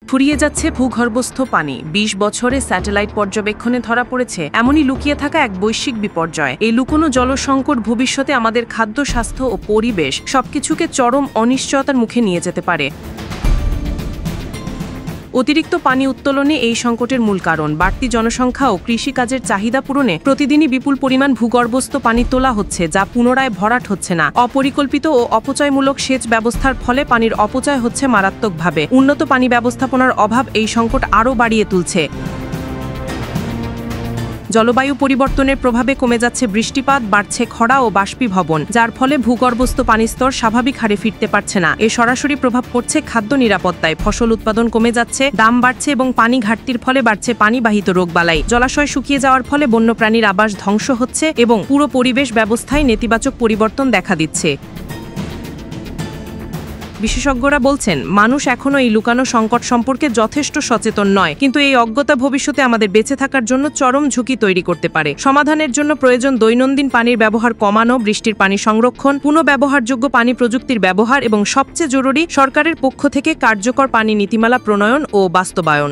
ফুরিয়ে যাচ্ছে ভূগর্ভস্থ পানি। ২০ বছরে স্যাটেলাইট পর্যবেক্ষণে ধরা পড়েছে এমনই লুকিয়ে থাকা এক বৈশ্বিক বিপর্যয়। এই লুকোনো জলসংকট ভবিষ্যতে আমাদের খাদ্য, স্বাস্থ্য ও পরিবেশ সবকিছুকে চরম অনিশ্চয়তার মুখে নিয়ে যেতে পারে। অতিরিক্ত পানি উত্তোলনে এই সংকটের মূল কারণ। বাড়তি জনসংখ্যা ও কৃষিকাজের চাহিদা পূরণে প্রতিদিনই বিপুল পরিমাণ ভূগর্ভস্থ পানি তোলা হচ্ছে, যা পুনরায় ভরাট হচ্ছে না। অপরিকল্পিত ও অপচয়মূলক সেচ ব্যবস্থার ফলে পানির অপচয় হচ্ছে মারাত্মকভাবে। উন্নত পানি ব্যবস্থাপনার অভাব এই সংকট আরও বাড়িয়ে তুলছে। জলবায়ু পরিবর্তনের প্রভাবে কমে যাচ্ছে বৃষ্টিপাত, বাড়ছে খরা ও বাষ্পীভবন, যার ফলে ভূগর্ভস্থ পানির স্তর স্বাভাবিক হারে ফিরতে পারছে না। এর সরাসরি প্রভাব পড়ছে খাদ্য নিরাপত্তায়। ফসল উৎপাদন কমে যাচ্ছে, দাম বাড়ছে এবং পানি ঘাটতির ফলে বাড়ছে পানিবাহিত রোগবালাই। জলাশয় শুকিয়ে যাওয়ার ফলে বন্যপ্রাণীর আবাস ধ্বংস হচ্ছে এবং পুরো পরিবেশ ব্যবস্থায় নেতিবাচক পরিবর্তন দেখা দিচ্ছে। বিশেষজ্ঞরা বলছেন, মানুষ এখনও এই লুকানো সংকট সম্পর্কে যথেষ্ট সচেতন নয়, কিন্তু এই অজ্ঞতা ভবিষ্যতে আমাদের বেঁচে থাকার জন্য চরম ঝুঁকি তৈরি করতে পারে। সমাধানের জন্য প্রয়োজন দৈনন্দিন পানির ব্যবহার কমানো, বৃষ্টির পানি সংরক্ষণ, পুনঃব্যবহারযোগ্য পানি প্রযুক্তির ব্যবহার এবং সবচেয়ে জরুরি, সরকারের পক্ষ থেকে কার্যকর পানি নীতিমালা প্রণয়ন ও বাস্তবায়ন।